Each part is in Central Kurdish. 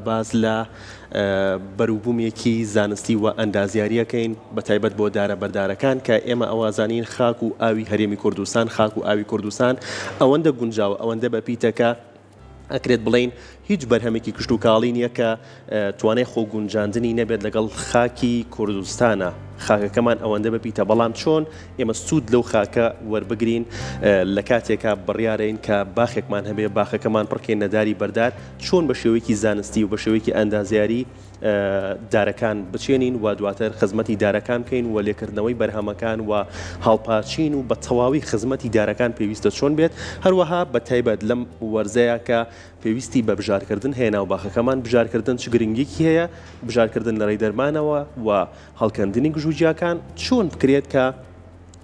باز لە بەروبوومێکی زانستی و ئەندازیاریەکەین بە تایبەت بۆ دارە بەردارەکان کە ئێمە ئەوازانین خاک و ئاوی هەرێمی کوردستان خاک و ئاوی کوردستان ئەوەندە گونجاوە ئەوەندە بەپیتەکە ئەکرێت بڵین هیچ بەرهەمێکی کشت و کاڵی نییە کە توانای خۆگونجاندنی نەبێت لەگەڵ خاکی کوردستانە. خاکەکەمان ئەوەندە بپیتە بەڵام چۆن ئێمە سوود لەو خاکە وەربگرین لە کاتێکا بڕیارین کە باخێکمان هەبێ باخەکەمان پڕکەین نەداری بەردار چۆن بە شێوەیەکی زانستی و بە شێوەیەکی ئەندازیاری دارەکان بچێنین و دواتر خزمەتی دارەکان بکەین و لێکردنەوەی بەرهەمەکان و هەڵپاچین و بە تەواوی خزمەتی دارەکان پێویستە چۆن بێت هەروەها بە تایبەت لەم وەرزەیە کە پێویستی بە بژارکردن هەیە ناو باخەکەمان بژارکردن چ گرنگێکی هەیە بژارکردن لە ڕێی دەرمانەوە و هەڵکەندنی گژوجیاکان چۆن بکرێت کە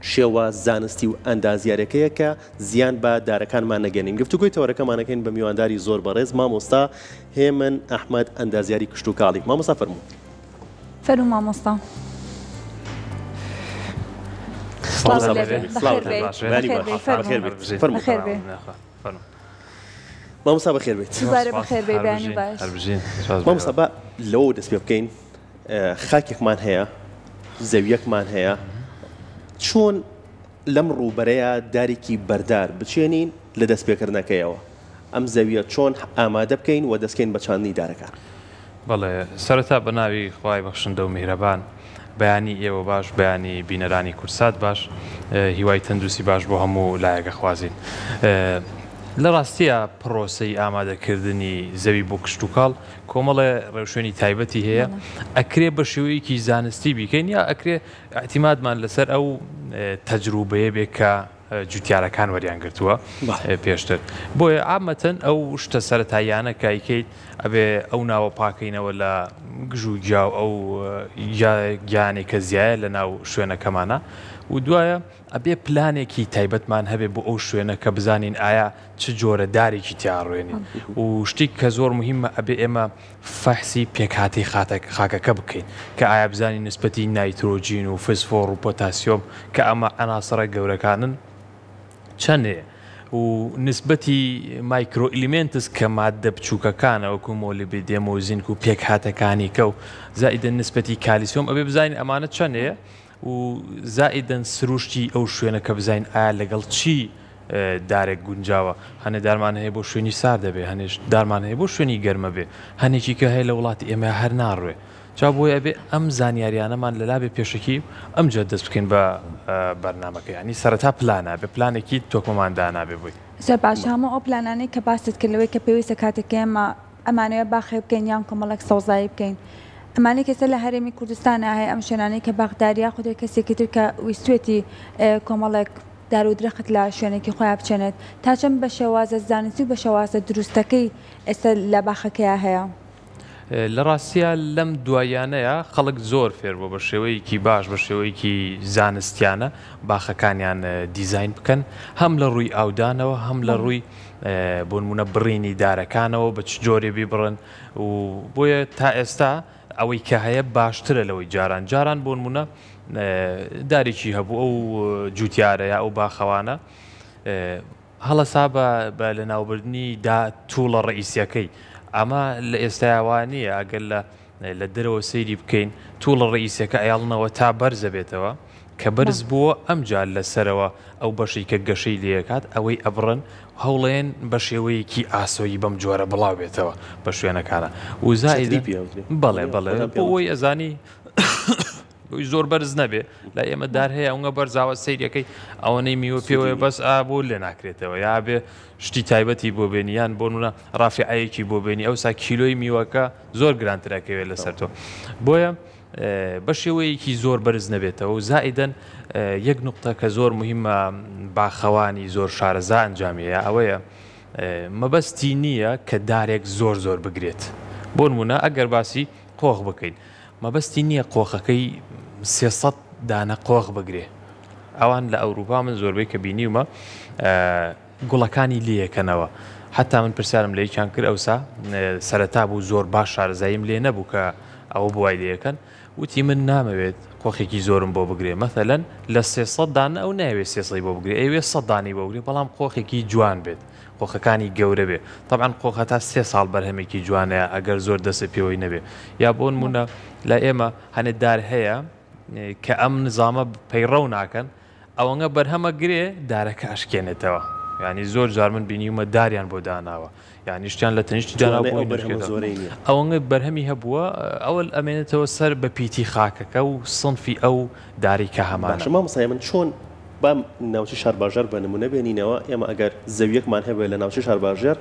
شێوە زانستی و ئەندازیارەکەیە کە زیان بە دارەکانمان نەگەنین. گفتوگوی تەوەرەکەمانەکەین بە میوانداری زۆر بەڕێز مامۆستا هێمن ئەحمەد ئەندازیاری کشت و کاڵی. مامۆستا فەرموو. فەرموو مامۆستا. مامۆستا بەخێر بێت. مامۆستا با لەوە دەست پێ بکەین خاکێکمان هەیە زەویەکمان هەیە چۆن لەم ڕووبەرەیە دارێکی بەردار بچێنین لە دەستپێکردنەکەیەوە ئەم زەویە چۆن ئامادە بکەین و دەستکەین بە چاندنی دارەکان. بەڵێ سەرەتا بە ناوی خوای بەخشندە و میهرەبان بەیانی ئێوە باش بەیانی بینەرانی کورسات باش هیوای تەندروستی باش بۆ هەموو لایەکە خوازین. لە ڕاستیە پرۆسەی ئامادەکردنی زەوی بۆ کشت و کاڵ کۆمەڵە ڕێوشێنی تایبەتی هەیە ئەکرێ بە شێوەیەکی زانستی بیکەین یا ئەکرێ ئاعتیمادمان لەسەر ئەو تەجروبەیە بێت کە جوتیارەکان وەریان گرتووە پێشتر. بۆیە عامەتەن ئەو شتە سەرەتاییانە کایکەیت ئەبێ ئەو ناوە پاکەینەوە لە گژوگیا و ئەو گیانێکە زیایە لە ناو شوێنەکەمانە و دوایە ئەبێ پلانێکی تایبەتمان هەبێ بۆ ئەو شوێنە کە بزانین ئایا چ جۆرە دارێکی تیاڕوێنین و شتێک کە زۆر مهمە ئەبێ ئێمە فەحسی پێکهاتی خاکەکە بکەین کە ئایا بزانین نسبەتی نایترۆجین و فسفۆر و پۆتاسیۆم کە ئەمە ئەناسەرە گەورەکانن چەندێ و نسبەتی مایکرۆ ئیلیمنتس کە ماددە بچووکەکانە وەکو مۆلیبدێم و زینک و پێکهاتەکانی کە و زائیدەن نسبەتی کالیسیۆم ئەبێ بزانین ئەمانە چەندەیە و زائیدەن سروشتی ئەو شوێنە کە بزانین ئایا لەگەڵ چی دارێک گونجاوە هەنێ دارمان هەیە بۆ شوێنی سار دەبێ هەنێش دارمان هەیە بۆ شوێنی گەرمە بێ هەنێکی کە هەیە لە وڵاتی ئێمە هەر ناڕوێ جا بۆیە ئەبێ ئەم زانیاریانەمان لەلا بێ پێشکی ئەمجا دەست بکەین بە بەرنامەکە ینی سەرەتا پلانە بێ پلانێکی تۆکمەماندا نابێ بووی زۆر باش هەموو ئەو پلانانەی کە باست کردەوەی کە پێویستە کاتێک ئێمە ئەمانەیە باخێ بکەین یان کۆمەڵێک سەوزایی بکەین ئەمانی کەسە لە هەرێمی کوردستانە هەیە ئەم شوێنانەی کە باغداریا خودی کەسێکی تر کە ویستوێتی کۆمەڵێک دار و درەخت لە شوێنێکی خۆیان بچێنێت تا چەند بە شێوازە زانستی و بە شێوازە دروستەکەی ئێستا لە باخەکەیە هەیە. لە ڕاستیە لەم دوایانەیە خەڵک زۆر فێر بۆ بە شێوەیەکی باش بە شێوەیەکی زانستیانە باخەکانیان دیزاین بکەن هەم لە ڕووی ئاودانەوە هەم لە ڕووی بۆ نمونە بڕینی دارەکانەوە بە چ جۆرێ بیبڕن و بۆیە تا ئێستا ئەوەی کە هەیە باشترە لەوەی جاران بۆ نمونە دارێکی هەبوو ئەو جوتیارەیە ئەو باخەوانە هەڵەسا بە لە ناوبردننی تووڵە ڕئیسیەکەی ئەمە لە ئێستاوانیە ئەگەر لە دەرەوە سەیری بکەین تووڵە ڕئیسەکە ئەیاڵنەوە تا بەرزە بێتەوە کە بەرز بووە ئەمجار لەسەرەوە ئەو بەشی کە گەشەی لێکات ئەوەی ئەبڕن هەوڵێن بە شێوەیەکی ئاسۆیی بەم جۆرە بڵاو بێتەوە بە شوێنەکانە وزایدی بەڵێ بۆی ئەزانی زۆر بەرز نەبێ لە ئێمە دار هەیە ئەوە بەرزاوە سەیرەکەی ئەوەنەی میوە پێوەیە بەس بۆ لێ ناکرێتەوە یا بێ شتی تایبەتی بۆ بێنیان بۆ نونە ڕافعەیەکی بۆ بێنی ئەوسا کیلۆی میوەکە زۆر گرانترەکەوێت لەسەر تۆ بۆیە بە شێوەیەکی زۆر بەرز نەبێتەوە و زائیدەن یەک نقطە کە زۆر مهمە باخەوانی زۆر شارەزا ئەنجامیەیە ئەوەیە مەبەستی نییە کە دارێک زۆر بگرێت بۆ نمونە ئەگەر باسی قۆخ بکەین مەبەستی نییە قۆخەکەی 300 دانە قۆخ بگرێ ئەوان لە ئەوروپا من زۆربەی کە بینیومە گوڵەکانی لێەکەنەوە حتا من پرسیارم لە یەکیان کرد ئەوسا سەرەتا بوو زۆر باش شارەزاییم لێ نەبوو کە ئەوە بوای لێەکەن وتی من نامەوێت قۆخێکی زۆرم بۆ بگرێ مەثەلەن لە 300 دانە ئەو ناوێت 300 بۆ بگرێ ئەوێ 100 دانی بۆ بگرێ بەڵام قۆخێکی جوان بێت قۆخەکانی گەورە بێ طبعاً قۆخە تا 3 ساڵ بەرهەمێکی جوانەیە ئەگەر زۆر دەستە پێوەی نەبێ یا بۆ نمونە لە ئێمە هەنێ دار هەیە کە ئەم نظامە پەیڕەو ناکەن ئەوەنگە بەرهەمە گرێ دارەکە ئەشکێنێتەوە ینی زۆر جار من بینیومە داریان بۆ داناوە یعنی شتیان لە تەنیشتی جاناوە ئەوەنگە بەرهەمی هەبووە ئەوەل ئەمێنێتەوە سەر بە پیتی خاکەکە و سنفی ئەو داری کە هەمانە مامۆستا من چۆن با ناوچی شار باژار بە نمونە بێنینەوە ئێمە ئەگەر زەویەکمان هەبێت لە ناوچی شار باژار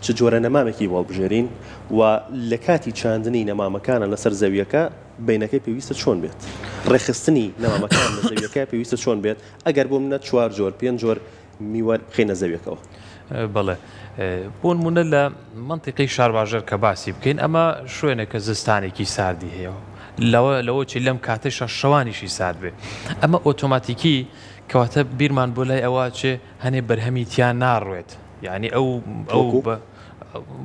چ جۆرە نەمامێکی وەڵبژێرین و لە کاتی چاندنی نەمامەکانە لەسەر زەویەکە بینەکەی پێویستە چۆن بێت ڕێخستنی نەمامەکان لە زەویەکە پێویستە چۆن بێت ئەگەر بۆ منە 4 جۆر 5 جۆر میوە بخینە زەویەکەوە بەڵێ بۆ نمونە لە منطقی شار باژار کە باسی بکەین ئەمە شوێنێکە زستانێکی ساردی هەیە لەوە چی لەم کاتەشە شەوانیشی سارد بێ ئەمە ئۆتۆماتیکی کەواتە بیرمان بۆ لای ئەوە چێ هەنێ بەرهەمی تیان ناڕوێت یعنی ئەو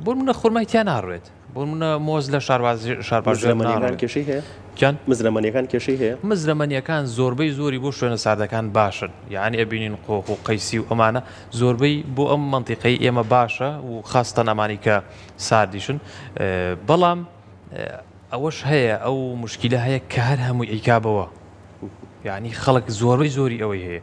بۆ منە خۆرمای تیان ناڕوێت بۆ منە مۆز لە شارباژێرمان کێشەی هەیە چەند مزرەمەنیەکان کێشەی هەیە مزرەمەنیەکان زۆربەی زۆری بۆ شوێنە ساردەکان باشن یعنی ئەبینین قۆخ و قەیسی و ئەمانە زۆربەی بۆ ئەم منطقەی ئێمە باشە و خاستەن ئەمانی کە ساردیشن بەڵام ئەوەش هەیە ئەو مشکلە هەیە کە هەر هەمووی ئەیکابەوە یعنی خەڵک زۆربەی زۆری ئەوەی هەیە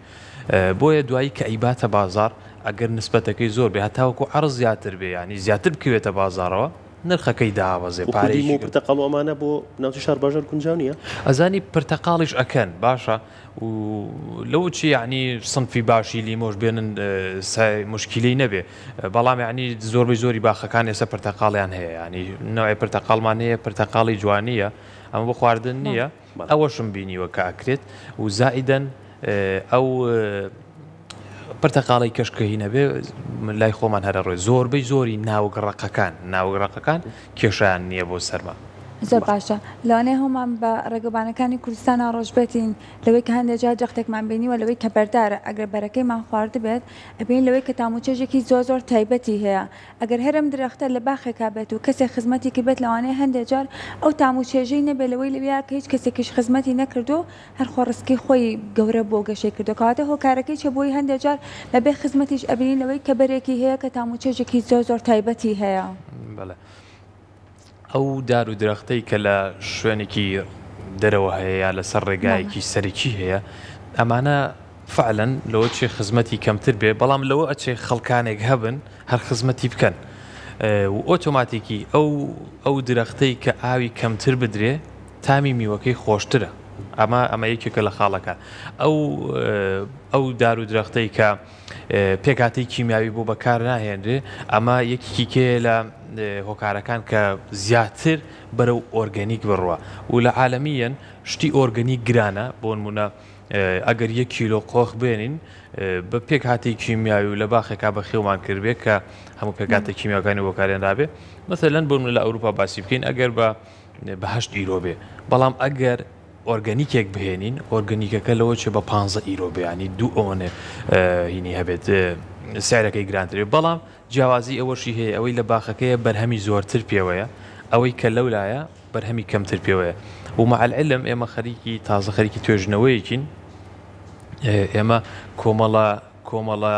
بۆیە دوایی کە ئەیباتە بازار ئەگەر نسبەتەکەی زۆر بێ هەتاوەکو عەرض زیاتر بێ ینی زیاتر بکەوێتە بازارەوە نرخەکەی داوازێ پارەی پرتەقاڵەمانە بۆ ناوچی شار باژار گونجاو نییە ئەزانی پرتەقاڵیش ئەکەن باشە و لەو چی یعنی سنفی باشی لیمۆش بێنن مشکلەی نەبێ بەڵام یعنی زۆربەی زۆری باخەکان ئێستا پرتەقاڵیان هەیە ینی نوعی پرتەقاڵمان هەیە پرتەقاڵی جوانیە ئەمە بۆ خواردن نییە ئەوەشم بینیوە کە ئەکرێت و زائیدەن ئەو پرتەقاڵی کەشکەهی نەبێ لای خۆمان هەرە ڕۆی زۆربەی زۆری ناوگەڕەقەکان کێشیان نییە بۆ سەرما زۆر باشە لەوانەیە هەمان بە ڕێگەبانەکانی کوردستانە ڕۆژبێتین لەوەی کە هەندێک جار جەختێکمان بینیوە لەوەی کە بەردارە ئەگەر بەرەکەیمان خوارد بێت ئەبین لەوەی کە تاموچێژێکی زۆر تایبەتی هەیە ئەگەر هەرم درەختە لە باخێکا بێت و کەسێک خزمەتێکی بێت لەوانەیە هەندێک جار ئەو تاموچێژەی نەبێت لەوەی لەویا کە هیچ کەسێکیش خزمەتی نەکردو هەر خۆڕسکی خۆی گەورە بۆ گەشەی کردو کەواتە هۆکارەکەی چە بۆی هەندێک جار لەبێ خزمەتیش ئەبینین لەوەی کە بەرێکی هەیە کە تاموچێژێکی زۆر تایبەتی هەیە ئەو دار و درەختەی کە لە شوێنێکی دەرەوە هەیە لەسەر ڕێگایەکی سەرکی هەیە ئەمانە فعلەن لەوە چێ خزمەتی کەمتر بێ بەڵام لەوە ئەچێ خەڵکانێک هەبن هەر خزمەتی بکەن و ئۆتۆماتیکی ئەو درەختەی کە ئاوی کەمتر بدرێ تامی میوەکەی خۆشترە ئەمە یەکێکە لە خاڵەکان ئەو دار و درەختەی کە پێکاتی کیمیاوی بۆ بەکار ناهێنرێ ئەمە یەکێکی کێ لە هۆکارەکان کە زیاتر بەرەو ئۆرگەنیک بڕوە و لە عالەمیەن شتی ئۆرگەنیک گرانە بۆ نمونە ئەگەر 1 کیلۆ قۆخ بێنین بە پێکهاتی کیمیاوی و لە باخێکا بە خێومان کردبێت کە هەموو پێکاتە کیمیاکانی بۆکارێنرابێ مەثەلەن بۆ لە ئەوروپا باسی بکەین ئەگەر بە 8 ئیرۆ بێ بەڵام ئەگەر ئۆرگەنیکێک بهێنین ئۆرگەنیکەکە لەوە چێ بە 15 ئیرۆ بێ ینی 2 ئەوەنێ هینی هەبێت سعرەکەی گرانترێ بەڵام جیاوازی ئەوەشی هەیە ئەوەی لە باخەکەیە بەرهەمی زۆرتر پێوەیە ئەوەی کە لەولایە بەرهەمی کەمتر پێوەیە و مع العلم ئێمە خەریکی تازە خەریکی توێژنەوەیەکین ئێمە کۆمەڵە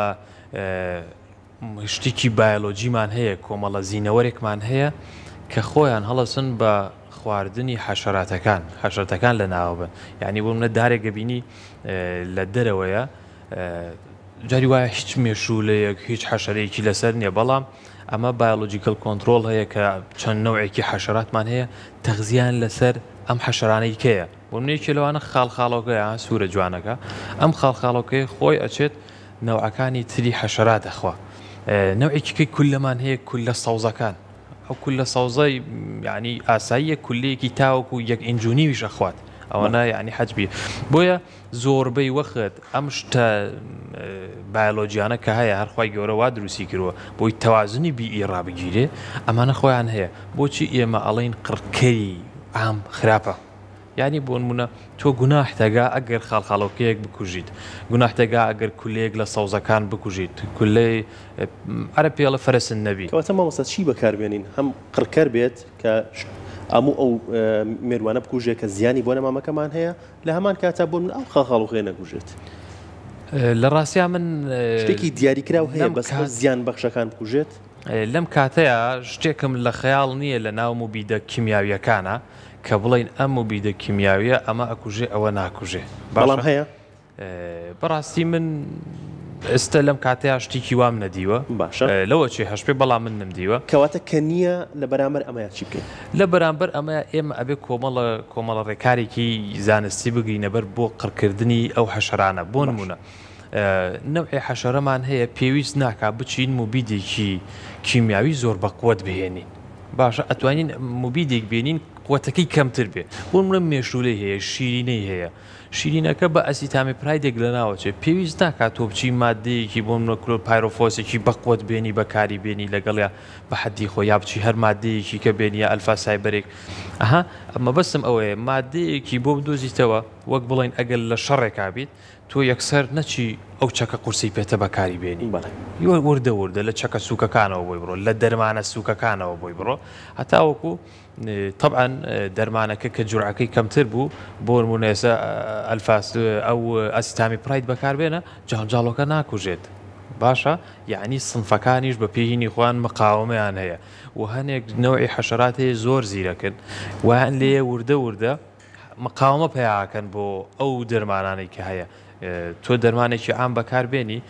شتێکی بایۆلۆجیمان هەیە کۆمەڵە زینەوەرێکمان هەیە کە خۆیان هەڵەسن بە خواردنی حەشەرەتەکان لە ناوە بن یعنی بۆ منە دارێکە بینی لە دەرەوەیە جاری وایە هیچ مێشولەیەک هیچ حەشەرەیەکی لەسەر نییە بەڵام ئەمە بایۆلۆجیکەل کۆنتترۆل هەیە کە چەند نەوعێکی حەشەراتمان هەیە تەغزیان لەسەر ئەم حەشەرانەی کەیە بۆ منێکی لەوانە خاڵخاڵۆکەیە سوورە جوانەکە ئەم خاڵخاڵۆکەی خۆی ئەچێت نەوعەکانی تری حەشەرات دەخوا نەوعێکیکەی کولەمان هەیە کولە سەوزەکان ئەو کولە سەوزەی ینی ئاساییە کولەیەکی تاوەکو 1 ئینجونیویش ئەخوات ئەوەنە یعنی حەجبی بۆیە زۆربەی وەخت ئەم شتە بایۆلۆجیانە کە هەیە هەرخوای گەورە وا دروستی کردووە بۆی تەوازنی بیئی ڕابگیرێ ئەمانە خۆیان هەیە بۆچی ئێمە ئەڵین قڕکەری ئام خراپە یعنی بۆ نمونە تۆ گوناحتەگا ئەگەر خاڵخاڵۆکەیەک بکوژیت گوناحتەگا ئەگەر کولەیەک لە سەوزەکان بکوژیت کولەی ئەرە پێڵە فەرسن نەبی کەواتە مامۆستا چی بەکاربێنین هەم قڕکەر بێت کە ئەموو ئەو مێروانە بکوژێت کە زیانی بۆ نەمامەکەمان هەیە لە هەمان کاتا بۆ من ئەو خاڵخاڵۆکەیە نەکوژێت لە ڕاستیا من شتێکی دیاریکراو هەیە بەس زیان بەخشەکان بکوژێت لەم کاتەیە شتێکم لە خەیاڵ نییە لە ناو مبیدە کیمیاویەکانە کە بڵین ئەم مبیدە کیمیاویە ئەمە ئەکوژێ ئەوە ناکوژێ بەڵام هەیە بەڕاستی من ئێستا لەم کاتەیە شتێکی وام نەدیوە باشە لەوە چێ هەشپێ بەڵام من نمدیوە کەواتە کە نییە لە بەرامبەر ئەمەیە چی بکەین لە بەرامبەر ئەمە ئێمە ئەبێ کۆمەڵە ڕێکارێکی زانستی بگەینە بەر بۆ قڕکردنی ئەو حەشەرانە بۆ نمونە نەوعی حەشەرەمان هەیە پێویست ناکا بچین مبیدێکی کیمیاوی زۆر بەقوت بهێنین باشە ئەتوانین مبیدێک بێنین قوتەکەی کەمتر بێ بۆ منە مێشولەی هەیە شیرینەی هەیە شیرینەکە بە ئەسیتامی پرایدێک لە ناوچێ پێویست ناکات تۆ بچی مادەیەکی بۆ منە کلۆر پایرۆفۆسێکی بەقوت بێنی بەکاری بێنی لەگەڵیا بە حەدی خۆ یا بچی هەر مادەیەکی کە بێنیە ئەلفا سایبەرێک ئەها ئەمە بەسم ئەوەیە مادەیەکی بۆ بدۆزیتەوە وەک بڵین ئەگەر لە شەڕێکا بیت تۆ یەکسەر نەچی ئەو چەکە قورسی پێتە بەکاری بێنی وردە وردە لە چەکە سووکەکانەوە بۆی بڕۆ لە دەرمانە سووکەکانەوە بۆی بڕۆ هەتاوەکو طبعا دەرمانەکە کە جورعەکەی کەمتر بوو بۆ نمونە ئەلفاس ئەو ئەسیتامی پراید بەکاربێنە جاڵجاڵۆکە ناکوژێت باشە یعنی سنفەکانیش بە پێهینی خوان مقاومەیان هەیە و هەنێک نەوعی حەشەرات هەیە زۆر زیرەکن ویان لێ وردە وردە مقاومە پێیاکەن بۆ ئەو دەرمانانەی کە هەیە تۆ دەرمانێکی عام بەکاربێنی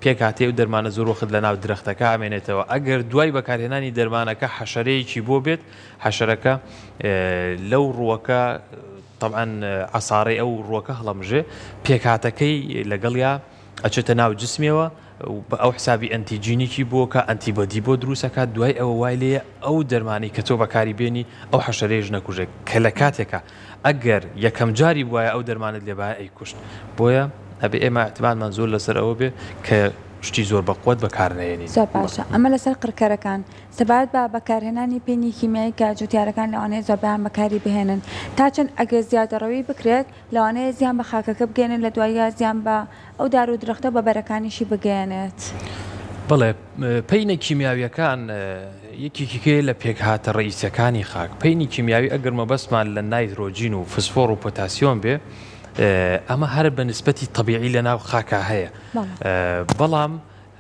پێکاتێ و دەرمانە زۆر وەخت لە ناو درەختەکە ئامێنێتەوە ئەگەر دوای بەکارهێنانی دەرمانەکە حەشەرەیەکی بۆ بێت حەشەرەکە لەو ڕووەکە طبعا عساڕی ئەو ڕووەکە هەڵەمژێ پێکاتەکەی لەگەڵیا ئەچێتە ناو جسمەوە بە ئەو حسابی ئەنتیجینێکی بۆکە ئەنتیبەدی بۆ دروستەکات دوای ئەوە وای لێ ئەو دەرمانی کە تۆ بەکاری بێنی ئەو حەشەرەیەش نەکوژێت کە لە کاتێکە ئەگەر یەکەم جاری وایە ئەو دەرمانت لێبایە ئەیکوشت بۆیە ئەبێ ئێمە احتیمالمان زۆر لەسەر ئەوە بێ کە شتی زۆر بەقوت بەکارنێنی زۆر باشە ئەمە لەسەر قڕکەرەکان سەبارەت بە بەکارهێنانی پێنی کیمیایی کە جوتیارەکان لەوانەیە زۆر بەیان بەکاری بهێنن تا چەند ئەگەر زیادەڕەوی بکرێت لەوانەیە زیان بە خاکەکە بگەێنن لە دوایە زیان بە ئەو دار و درەختە بە بەرەکانیشی بگەێنێت بڵێ پەینە کیمیاویەکان یەکێکیکێ لە پێکهاتە ڕئیسەکانی خاک پەینی کیمیاوی ئەگەر مەبەستمان لە نایترۆجین و فسفۆر و پۆتاسیۆم بێ ئەمە هەر بە نسبەتی طبیعی لە ناو خاکە هەیە بەڵام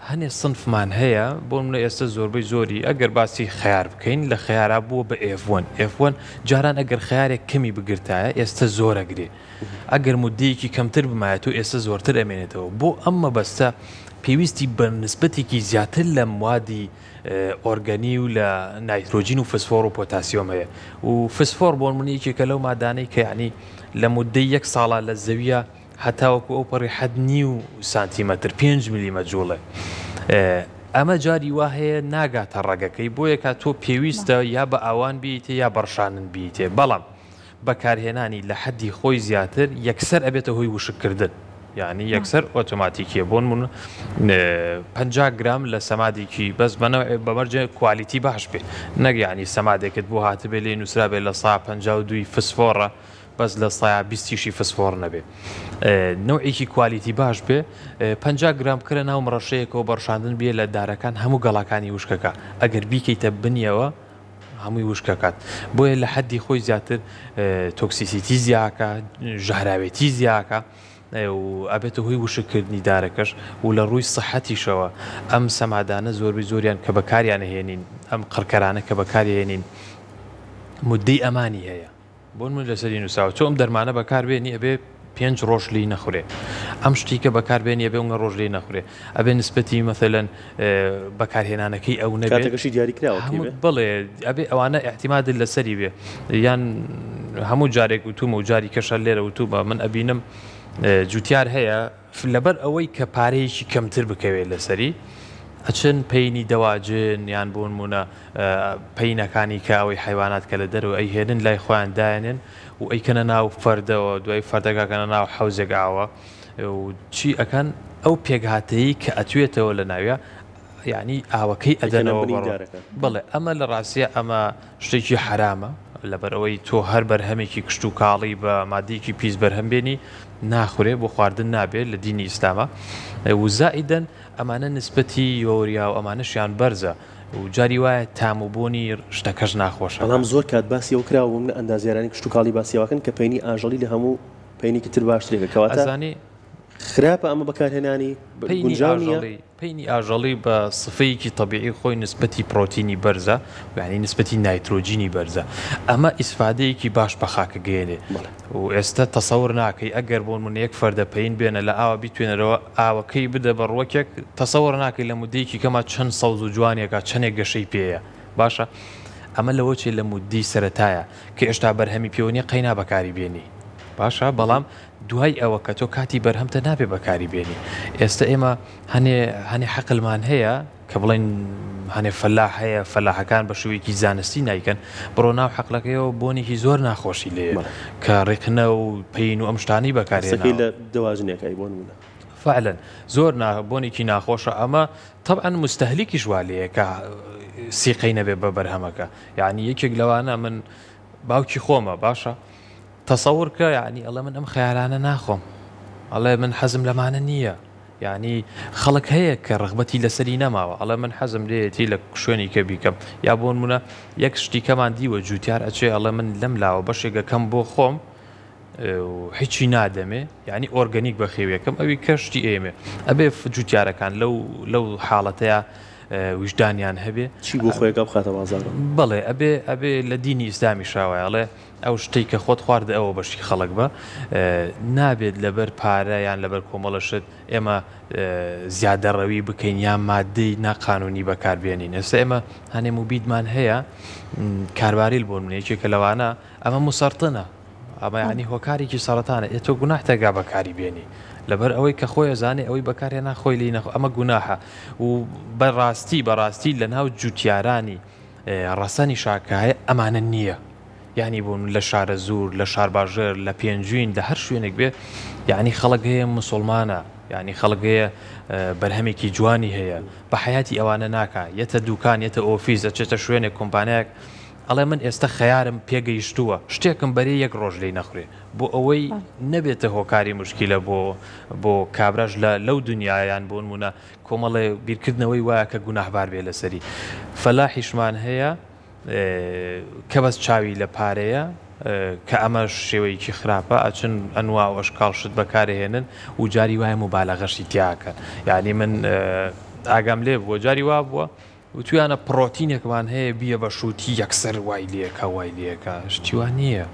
هەنێ سنفمان هەیە بۆ منە ئێستا زۆربەی زۆری ئەگەر باسی خیار بکەین لە خیارا بووە بە F1 جاران ئەگەر خیارێک کەمی بگرتایە ئێستا زۆرەگرێ ئەگەر مودەیەکی کەمتر بمایەت و ئێستا زۆرتر ئەمێنێتەوە بۆ ئەمە بەستە پێویستی بە نسبەتێکی زیاتر لە موادی ئۆرگەنی و لە نایترۆجین و فسفۆر و پۆتاسیۆم هەیە و فسفۆر بۆ منیەکێکە لەو مادانەی کە یعنی لە مودەی 1 ساڵە لە زەویە هەتاوەکو ئەو پەڕی 7.5 سانتیمەتر 5 میلیمە جوڵێ ئەمە جاری وا هەیە ناگاتە ڕەگەکەی بۆ یەکە تۆ پێویستە یا بە ئاوان بیتێ یا بەڕشانن بیتێ بەڵام بەکارهێنانی لە حەدی خۆی زیاتر یەکسەر ئەبێتە هۆی وشکردن یعنی یەکسەر ئۆتۆماتیکیە بۆن من 50 گرام لە سەمادێکی بەس بەمەرجە کوالیتی باش بێ نەک یعنی سەمادێکت بۆ هاتبێ لێ نووسرا بێت لە 152 فسفۆڕە بەس لە 120 فسفۆر نەبێ نوعێکی کوالیتی باش بێ 50 گرام کرە ناو مڕەشەیەکەوە بەڕشاندن بێ لە دارەکان هەموو گەڵاکانی وشکەکە ئەگەر بیکەیتە بنیەوە هەمووی وشکەکات بۆیە لە حەدی خۆی زیاتر تۆکسیسیتی زیاکە ژەهراوێتی زیاکە و ئەبێتە هۆی وشکردنی دارەکەش و لە ڕووی سەحەتیشەوە ئەم سەمادانە زۆربەی زۆریان کە بەکاریان هێنین ئەم قڕکەرانە کە بەکارهێنین مودەی ئەمانی هەیە بۆن من لەسەری نووساوە چۆم دەرمانە بەکاربێنی ئەبێ 5 ڕۆژ لی نەخورێ ئەم شتی کە بەکاربێنی ئەبێ ئەوە ڕۆژ لی نەخورێ ئەبێ نسبەتی مەثەلەن بەکارهێنانەکەی ئەو نەبێتگەشی دیاریکراوە بڵێ ئەبێ ئەوانە احتیمادل لەسەری بێ یان هەموو جارێک وتومە و جاری کەشە لێرە وتومە من ئەبینم جوتیار هەیە لەبەر ئەوەی کە پارەیەکی کەمتر بکەوێت لەسەری ئەچن پەینی دەواجن یان بۆ نمونە پەینەکانی کە ئەوەی حیوانات کە لە دەرەوە ئەی هێنن لای خۆیان دایێنن و ئەیکەنە ناو فەردەوە دوای فەردەکەکەنە ناو حەوزێک ئاوە و چی ئەکەن ئەو پێکهاتەیە کە ئەتوێتەوە لە ناویە یعنی ئاوەکەی ئەدەنەوە بڵێ ئەمە لە ڕاستیە ئەمە شتێکی حرامە لەبەرەوەی تۆ هەر بەرهەمێکی کشت و کاڵی بە مادەیەکی پیس بەرهەم بێنی ناخورێ بۆ خواردن نابێت لە دینی ئیسلامە و زائیدەن ئەمانە نسبەتی یۆریا و ئەمانەشیان بەرزە و جاری وایە تاموبوونی شتەکەش ناخۆشە بەڵام زۆر کات باسی ئەو کراوە ئەندازیارانی کشت و کاڵی باسیەوەکەن کە پەینی ئاژەڵی لە هەموو پەینێکی تر باشترێکە کەواتە خراپە ئەمە بەکارهێنانی گونجاو نییە. پەینی ئاژەڵی بە سفەیەکی طبیعی خۆی نسبەتی پرۆتینی بەرزە یعنی نسبەتی نایترۆجینی بەرزە ئەمە ئیسفادەیەکی باش بە خاکە گەێنێ و ئێستا تەسەور ناکەی ئەگەر بۆ من یەک فەردە پەین بێنە لە ئاوە بیتوێنەرەوە ئاوەکەی بدە بە ڕوەکێک تەسەور ناکەی لە مودەیەکی کەما چەند سەوز و جوانێکە چەندێک گەشەی پێەیە باشە ئەمە لەوە چێ لە مودی سەرەتایە کە ئێشتا بەرهەمی پێوەنی قەینا بەکاری بێنی باشە بەڵام دوای ئەوە کە تۆ کاتی بەرهەمتە نابێ بەکاری بێنی ئێستا ئێمە هەنێ حەقلمان هەیە کە بڵێن هەنێ فەلاح هەیە فەلاحەکان بە شوەیەکی زانستی نایکەن بڕۆ ناو حەقلەکەیەوە بۆنێکی زۆر ناخۆشی لێ کە ڕێکنە و پەین و ئەم شتانی بەکارێنەوە لە دەواژنێکەکەی بۆ نمونە فعلا زۆر بۆنێکی ناخۆشە ئەمە طبعا مستهلیکی ژوالەیە کە سیقەی نەبێ بە بەرهەمەکە یعنی یەکێک لەوانە من باوکی خۆمە باشە تەسەور کە یعنی ئەڵێ من ئەم خەیالانە ناخۆم ئەڵێ من حەزم لەمانە نییە یعنی خەڵک هەیە کە ڕغبەتی لەسەری نەماوە ئەڵێ من حەزم لێتی لە شوێنی کە بیکەم یا بۆ نمونە یەک شتی کەمان دیوە جوتیار ئەچێ ئەڵێ من لەم لاوە بەشێکەکەم بۆ خۆم هیچی نادەمێ یعنی ئۆرگەنیک بە خێویەکەم ئەوی کەشتی ئێمێ ئەبێ جوتیارەکان لەو حاڵەتەیە وجدانیان هەبێ چی بۆ خۆیەکە بخاتە بازارە بڵێ ئەبێ لە دینی ئیسلامی شاوایڵێ ئەو شتێک کە خۆت خواردە ئەوە بەشی خەڵک بە نابێت لەبەر پارە یان لەبەر کۆمەڵەشت ئێمە زیادەڕەوی بکەین یان مادەی ناقانونی بەکاربێنین ئێستا ئێمە هەنێ موبیدمان هەیە کارباریل بۆ منێکێکە لەوانە ئەمە مسەرتنە ئەمە ینی هۆکارێکی سەرەتانە ئێتۆ گوناح تەگا بەکاری بێنی لەبەر ئەوەی کە خۆی زانێ ئەوەی بەکارێنا خۆی لی نەخۆ ئەمە گوناحە و بەڕاستی لە ناو جوتیارانی ڕەسەنی شاکایە ئەمانە نییە یعنی بوون لە شارە زوور لە شار باژێر لە پێنجوین لە هەر شوێنێک بێ یعنی خەڵک هەیە مسلمانە یعنی خەڵک هەیە بەرهەمێکی جوانی هەیە بە حیاتی ئەوانە ناکە یەتە دوکان یەتە ئۆفیس ئەچێتە شوێنێک کۆمپانیاک ئەڵێ من ئێستا خەیارم پێگەیشتووە شتێکم بەرێ یەک ڕۆژ لی نەخورێ بۆ ئەوەی نەبێتە هۆکاری مشکیلە بۆ کابراش لەو دنیایان بۆ نمونە کۆمەڵێ بیرکردنەوەی وایە کە گوناحبار بێ لەسەری فەلاحیشمان هەیە کە بەس چاوی لە پارەیە کە ئەمە شێوەیەکی خراپە ئەچن ئەنوا ئەشکاڵ شت بەکارهێنن و جاری وایە مبالەغەشی تیاکەن یعنی من ئاگام لێ بووە جاری وا بووە و تویانە پرۆتینێکمان هەیە بیە بە شووتی یەکسەر وای لێکە وای لێکە شتیوان نییە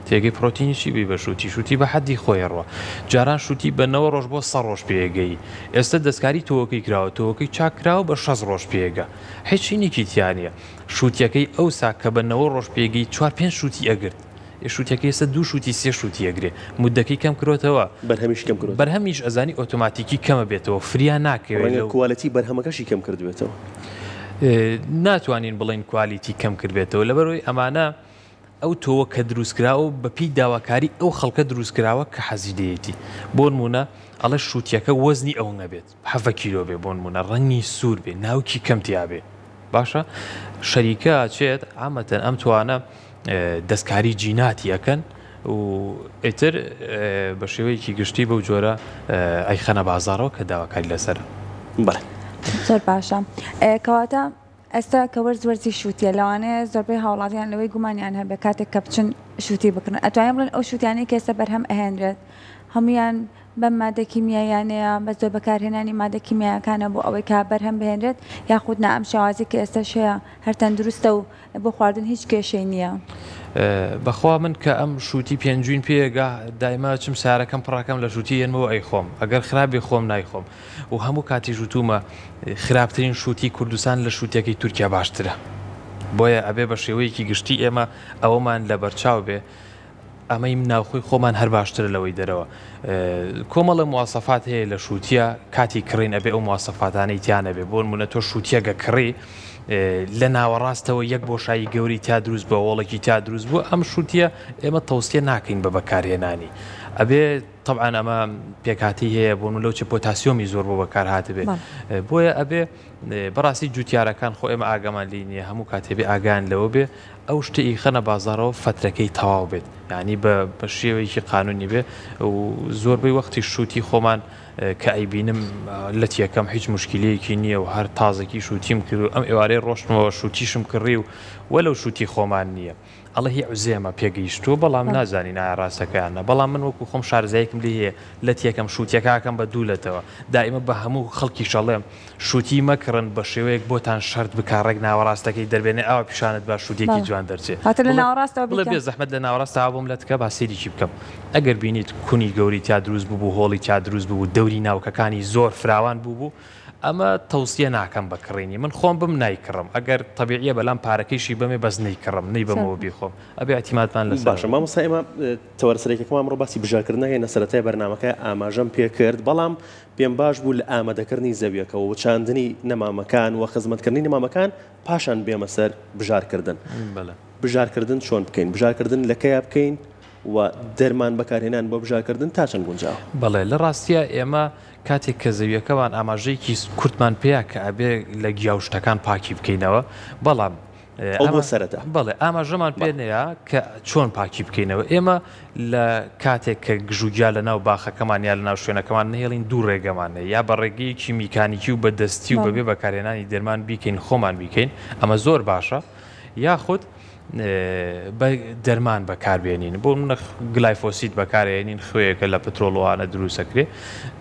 تێگەی پرۆتینیشی بی بە شووتی بە حەدی خۆی ڕوە جاران شووتی بە 9 ڕۆژ بۆ 100 ڕۆژ پێگەی ئێستا دەستکاری تۆوەکەی کراوە تۆوەکەی چاکراوە بە 6 ڕۆژ پێگە هیچی نیکی تیانە شووتیەکەی ئەوسا کە بە 9 ڕۆژ پێگەی 4-5 شووتی ئەگرت شووتەکەی ئێستا 2 شووتی 3 شووتی ئەگرێ مودەکەی کەم کرۆتەوە بەرهەمیش ئەزانی ئۆتۆماتیکی کەمە بێتەوە فریا ناکەوێت کوالەتی بەرهەمەکەشی کەم کردوێتەوە ناتوانین بڵین کوالیتی کەم کردبێتەوە لەبەرەوەی ئەمانە ئەو تۆوە کە دروستکراوە بەپی داواکاری ئەو خەڵکە دروستکراوە کە حەزیدەیەتی بۆ نمونە ئەڵە شووتیەکە وەزنی ئەو نەبێت 7 کیلۆ بێ بۆ نمونە ڕەنگی سوور بێ ناوکی کەمتیا بێ باشە شەریکە چێت ئامەتەن ئەم توانە دەستکاری جیناتی ئەەکەن و ئیتر بە شێوەیەکی گشتی بەو جۆرە ئەیخەنە بازارەوە کە داواکاری لەسەرە زۆر باشە کەواتە ئێستا کە وەرزی شووتیە لەوانەیە زۆربەی هاوڵاتیان لەوەی گومانیان هەبێ کاتێک کە بچن شووتی بکردن ئەتوانین بڵێن ئەو شووتیانەی کە ئێستا بەرهەم ئەهێنرێت هەمویان بەم مادە کیمیایانەیە بە زۆر بەکارهێنانی مادە کیمیاکانە بۆ ئەوەی کا بەرهەم بهێنرێت یاخود نا ئەم شێوازی کە ئێستا شەیە هەر تەندروستە و بۆ خواردن هیچ کێشەی نییە بەخوا من کە ئەم شووتی پێنجوین پێگا دایما چم سارەکەم پڕەکەم لە شووتی ێنمەوە ئەی خۆم ئەگەر خراپی خۆم نایخۆم و هەموو کاتی ژووتومە خراپترین شووتی کوردستان لە شووتەکەی تورکیا باشترە بۆیە ئەبێ بە شێوەیەکی گشتی ئێمە ئەوەمان لە بەرچاو بێ ئەمەی ناوخۆی خۆمان هەر باشترە لەوەی دەرەوە کۆمەڵە مواسەفات هەیە لە شووتیە کاتی کڕین ئەبێ ئەو مواسەفاتانەی تیانە بێ بۆ نمونە تۆ شووتیەگە کڕی لە ناوەڕاستەوە یەک بۆشایی گەوری تا دروست بە وەڵێکی تا دروست بوو ئەم شووتیە ئێمە تەوسیە ناکەین بە بەکارهێنانی ئەبێ طبعا ئەمە پێکاتی هەیە بۆ لەو چ پۆتاسیۆمی زۆر بۆ بەکار هاتبێ بۆیە ئەبێ بەڕاستی جوتیارەکان خۆ ئێمە ئاگامان لی نییە هەموو کاتێبێ ئاگان لەوە بێ ئەو شتی خەنە بازارەوە فترەکەی تەواو بێت یعنی بە شێوەیەکی قانونی بێ و زۆربەی وەختی شووتی خۆمان کە ئەیبینم لەت یەکەم هیچ مشکلەیەکی نییە و هەر تازەکی شووتیم کرد و ئەم ئێوارەی ڕۆشتمەوە شووتیشم کڕی و وەلەو شووتی خۆمان نییە ئەڵە هی عوزێمە پێگەیشتووە بەڵام نازانی نایە ڕاستەکەیانە بەڵام من وەکو خۆم شارزایەکم لێ هەیە لە تێکەم شووتەکەکەم بە دوولەتەوە دائیمە بە هەموو خەڵکی شەڵێم شووتی مەکڕن بە شێوەیەک بۆتان شەرت بکارڕێک ناوەڕاستەکەی دەربێنێ ئەوە پیشانت بە شووتێکی جوان دەرچێت هاتە لە ناوەڕاستەوە بڵێ بێ زەحمەت لە ناوەڕاستەوە بۆم لە تکە با سێریکی بکەم ئەگەر بینیت کونی گەوری تا دروست بوو هۆڵی تا دروست بوو دەوری ناوکەکانی زۆر فراوان بوو ئەمە تەوسیە ناکەم بەکڕێنی من خۆم بم نایکڕم ئەگەر طبیعیە بەلام پارەکەیشی بەمێ بەس نەیکڕم نەی بەمەوە بیخۆم ئەبێ ئەتیماتمان لەسەر باشە مامۆستا ئێمە تەوەرسەرێکەکەمان ئەمڕۆ باسی بژارکردنەکەی نەسەرەتای بەرنامەکە ئاماژەم پێ کرد بەڵام پێم باش بوو لە ئامادەکردنی زەویەکەەوە و چاندنی نەمامەکان و خزمەتکردنی نەمامەکان پاشان بێمە سەر بژارکردن بژارکردن چۆن بکەین بژارکردن لەکەیە بکەین و دەرمان بەکارهێنان بۆ بژارکردن تا چەند گونجاو بەڵێ لە ڕاستیە ئێمە کاتێک کە زەویەکەمان ئاماژەیەکی کورتمان پێیا کە ئەبێ لە گیاوشتەکان پاکی بکەینەوە بەڵام سەرەتا بەڵێ ئاماژەمان پێنەیە کە چۆن پاکی بکەینەوە ئێمە لە کاتێک کە گژوگیا لە ناو باخەکەمان یا لە ناو شوێنەکەمان نهێڵین دوو ڕێگەمانە یا بە ڕێگەیەکی میکانیکی و بەدەستی و بەبێ بەکارهێنانی دەرمان بیکەین خۆمان بیکەین ئەمە زۆر باشە یاخود دەرمان بەکاربێنین بۆ منە گلایفۆسیت بەکارێنین خوێیەکە لە پترۆڵوانە دروستەکرێ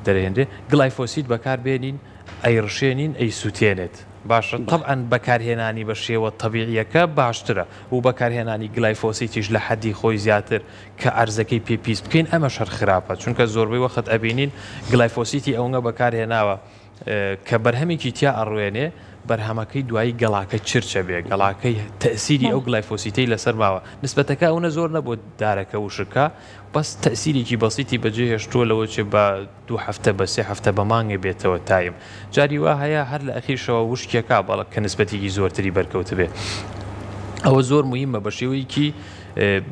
دەرهێنرێ گلایفۆسیت بەکاربێنین ئەیڕشێنین ئەی سووتێنێت باشە طبعاً بەکارهێنانی بە شێوە طبیعیەکە باشترە و بەکارهێنانی گلایفۆسیتیش لە حەدی خۆی زیاتر کە ئەرزەکەی پێپیست بکەین ئەمە شەر خراپە چونکە زۆربەی وەخت ئەبینین گلایفۆسیتی ئەوەنگە بەکارهێناوە کە بەرهەمێکی تیا ئەڕوێنێ بەرهەمەکەی دوایی گەڵاکە چرچە بێ گەڵاکەی تەسیری ئەو گلایفۆسیتەی لەسەر ماوە نسبەتەکە ئەوە زۆر نەبوو دارەکە وشکە بەس تەسیرێکی بەسیتی بەجێ هێشتووە لەوە چێ بە 2 هەفتە بە 3 هەفتە بە مانگێ بێتەوە تایم جاری وا هەیە هەر لە ئەخیرشەوە وشکێکا بەڵک کە نسبەتێکی زۆرتری بەرکەوت بێ ئەوە زۆر مهمە بە شێوەیەکی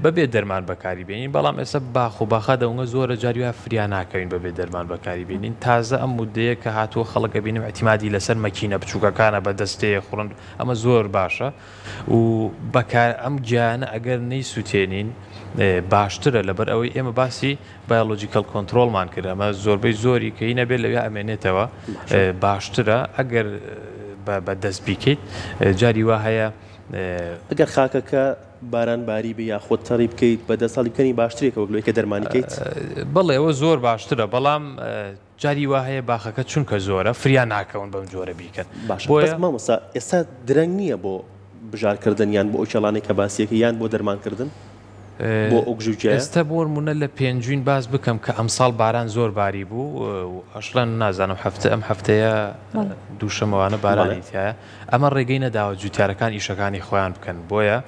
بەبێ دەرمان بەکاری بێنین بەڵام ئێستا باخ و باخا دەونگە زۆرە جاریوە فریان ناکەین بەبێ دەرمان بەکاری بێنین تازە ئەم مودەیە کە هاتووە خەڵک بینیم اعتیمادی لەسەر مەکینە بچووکەکانە بە دەستەیە خوڕند ئەمە زۆر باشە و بەکار ئەم گیانە ئەگەر نەیسووتێنین باشترە لەبەر ئەوەی ئێمە باسی بایۆلۆجیکەل کۆنتترۆلمان کرد ئەمە زۆربەی زۆری کە نەبێت لەوێ ئەمێنێتەوە باشترە ئەگەر بەدەست بیکەیت جاری وا هەیە ئەگەر خاکەکە بارانباری بە یاخۆت تەڕی بکەیت بە 10 ساڵی بکەنی باشترێکەوە گلۆیکە دەرمانیکەیت بەڵێ ئەوە زۆر باشترە بەڵام جاری وا هەیە باخەکە چونکە زۆرە فریان ناکەون بەم جۆرە بیکەن باشە مامۆستا ئێستا درەنگ نییە بۆ بژارکردن یان بۆ ئەو کێڵانەی کە باسیەکە یان بۆ دەرمانکردن بۆ ئۆگژوجیا ئێستا بۆ نمونە لە پێنجوین باس بکەم کە ئەمساڵ باران زۆر باری بوو ئەشڵەن نازانم ئەم هەفتەیە دووشەمەوانە بارانی تایە ئەمە ڕێگەی نەداوە جوتیارەکان ئیشەکانی خۆیان بکەن بۆیە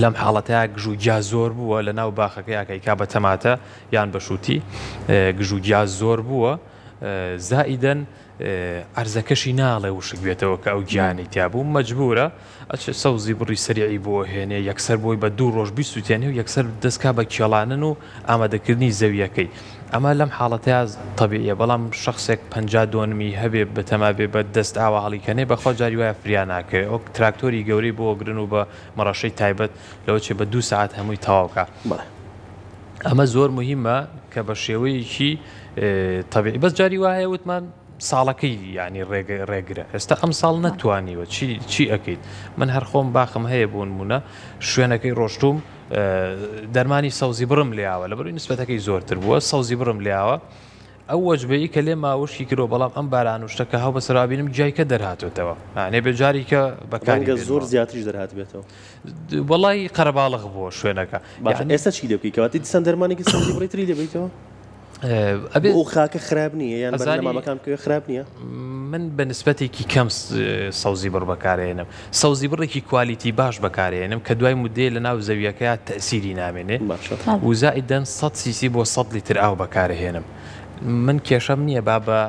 لەم حاڵەتەیە گژوگیا زۆر بووە لە ناو باخەکە یاکەیکا بە تەماتە یان بەشوتی گژوگیا زۆر بووە زائیدەن ئەرزەکەشی ناڵێ وشک بێتەوە کە ئەو گیانی تیابوو مەجبورە ئەچ سەوزی بڕی سەریعی بۆ هێنێ یەکسەر بۆی بە 2 ڕۆژ بیسووتێنێ و یەکسەر دەستکا بە کێڵانن و ئامادەکردنی زەویەکەی ئەمە لەم حاڵەتەیە طبیعیە بەڵام شخصێک 52 هەبێ بەتەما بێ بە دەست ئاوا هەڵیکەنێ بەخوا جاری وایە فریان ناکرێت ئەو تراکتۆری گەورەی بۆ گرن و بە مەڕەشەی تایبەت لەوە چێ بە 2 ساعت هەمووی تەواوکە ئەمە زۆر مهمە کە بە شێوەیەکی طبیعی بەس جاری وایە وتمان ساڵەکەی ینی ڕێگرە ئێستا ئەم ساڵ نەتوانیوە چی ئەەکەیت من هەر خۆم باخم هەیە بۆ نمونە شوێنەکەی ڕۆشتوم دەرمانی سەوزی بڕم لێاوە لە بەروی نسبەتەکەی زۆرتر بووە سەوزی بڕم لێاوە ئەو وەجبەیە کە لێ ماوەشی کرۆ بەڵام ئەم بارانوشتەکە هەو بەسەرابینم جایکە دەرهاتوێتەوە نێ بێجاری کە بەکاری زۆر زیاتریش دەرهات بێتەوە وەڵی قەرەباڵغ بووە شوێنەکە ئێستا چی لێ بکەیتەوە دیسان دەرمانێکی سەوزی بڕیتری لێبیتەوە ئەبێ ئەو خاکە خراپ نییە یان بەرنامەکان بکەوێ خراپ نییە من بە نسبەتێکی کەم سەوزی بڕ بەکارێنم سەوزی بڕێکی کوالیتی باش بەکارێنم کە دوای مودێ لە ناو زەویەکەیە تەسیری نامێنێ و زائیدەن 100 سیسی بۆ 100 لیتر ئاو بەکارهێنم من کێشەم نییە با بە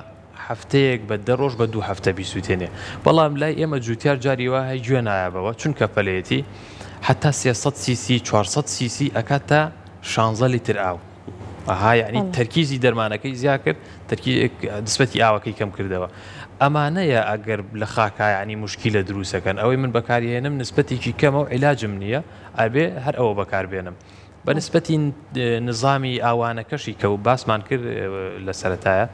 هەفتەیەک بە 10 ڕۆژ بە 2 هەفتە بیسووتێنێ بەڵام لای ئێمە جوتیار جاری وا هەی گوێ نایابەوە چونکە پەلەیەتی حتا 300 سیسی 400 سیسی ئەکات تا 16 لیتر ئاو ئەها یعنی تەرکیزی دەرمانەکەی زیاد کرد دەسبەتی ئاوەکەی کەم کردەوە ئەمانەیە ئەگەر لە خاکایانی مشکیلە دروستەکەن ئەوەی من بەکارهێنم نسبەتێکی کەمە و عیلاجم نییە ئەبێ هەر ئەوە بەکاربێنم بە نسبەتی نظامی ئاوانەکەشی کە و باسمان کرد لە سەرەتایە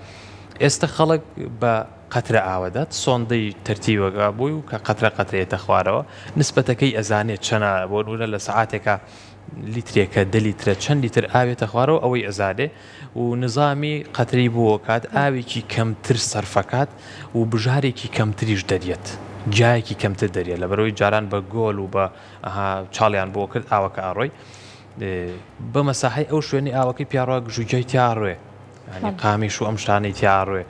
ئێستا خەڵک بە قەترە ئاوەدات سۆندەی تەرتیبەکە بووی و کە قەترە قەترێتە خوارەوە نسبەتەکەی ئەزانێت چەنە بۆ نورە لە سەعاتێکە لیترێکە دە لیترە چەند لیتر ئاوێتە خوارەوە ئەوەی ئەزادێ و نظامی قەتری بووە کات ئاوێکی کەمتر سەرفەکات و بژارێکی کەمتریش دەریێت جایەکی کەمتر دەریێت لە بەرەوەی جاران بە گۆل و بە چاڵیان بۆ کرد ئاوەکە ئاڕۆی بە مەساحی ئەو شوێنی ئاوەکەی پیاڕۆ گژوجای تیاڕوێ قامیش و ئەم شتانەی تیاڕوێ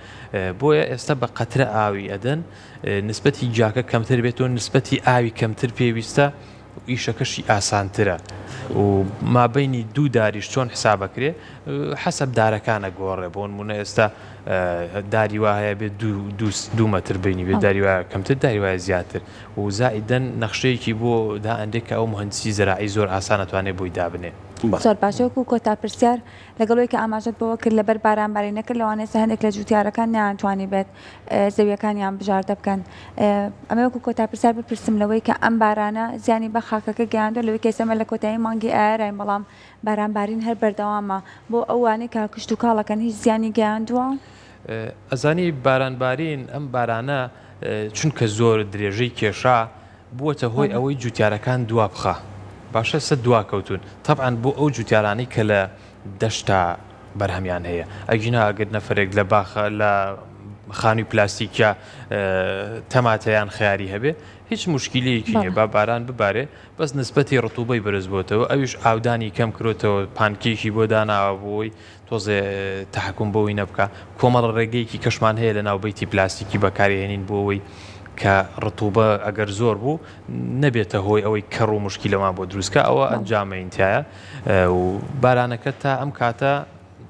بۆیە ئێستا بە قەترە ئاوی ئەدەن نسبەتی جاکە کەمتر بێتەوە نسبەتی ئاوی کەمتر پێویستە ئیشەکەشی ئاسانترە و مابینی دوو داریش چۆن حسابەکرێ حەسەب دارەکانە گۆڕێ بۆ نمونە ئێستا داری وایە بێت دوو مەتر بینی بێت داری وایە کەمتر داری وایە زیاتر و زائیدەن نەخشەیەکی بۆ دائەندێک کە ئەو مهندسی زەراعی زۆر ئاسان ئەتوانێت بۆی دابنێ زۆر باشەوەکو کۆتا پرسیار لەگەڵەوەی کە ئاماژەت بەوە کرد لەبەر بارانباری نەکرد لەوانەیە هەندێک لە جوتیارەکان نەیانتوانی بێت زەویەکانیان بژاردە بکەن ئەمە وەکو کۆتا پرسیار بپرسم لەوەی کە ئەم بارانە زیانی بە خاکەکە گەیاندوە لەوەی کەسەمە لە کۆتایی مانگی ئایراین بەڵام بارانبارین هەر بەردەوامە بۆ ئەوانەی کە کشت و کاڵەکەن هیچ زیانی گەیاندووە ئەزانی بارانبارین ئەم بارانە چونکە زۆر درێژەی کێشا بووەتە هۆی ئەوەی جوتیارەکان دوا بخە باشە سە دواکەوتون طبعاً بۆ ئەو جوتیارانی کە لە دەشتا بەرهەمیان هەیە ئەگینا ئەگەر نەفرێک لە باخە لە خانووی پلاستیکیا تەماتەیان خیاری هەبێ هیچ مشکلەیەکی نییە با باران ببارێ بەس نسبەتی ڕتوبەی بەرز بۆتەوە ئەویش ئاودانی کەم کرۆتەوە پانکێکی بۆ داناوە بۆی تۆزێ تەحکوم بۆی نەبکە کۆمەڵ ڕێگەیەکی کەشمان هەیە لە ناوبەیتی پلاستیکی بەکارهێنین بۆەوەی کە ڕتوبە ئەگەر زۆر بوو نەبێتە هۆی ئەوەی کەڕ و مشکیلەمان بۆ دروستکە ئەوە ئەنجامەینتایە و بارانەکە تا ئەم کاتە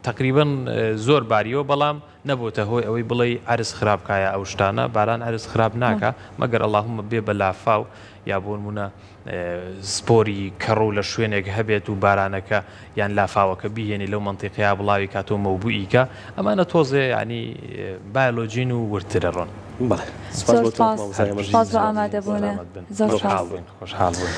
تقریبا زۆر باریەوە بەڵام نەبووتە هۆی ئەوەی بڵێ عرس خراپکایە ئەو شتانە باران عرس خراپ ناکە مەگەر ئەڵڵاهومە بێ بە لافاو یا بۆ نمونە سپۆری کەڕ لە شوێنێک هەبێت و بارانەکە یان لافاوەکە بیهێنی لەو منتیقیا بڵاوی کاتۆ مەوبوئیکە ئەمانە تۆزێ ینی بایۆلۆجین و ورترە ڕۆن زۆر سپاس بۆ ئامادەبوونە زۆر خۆشحاڵ بووین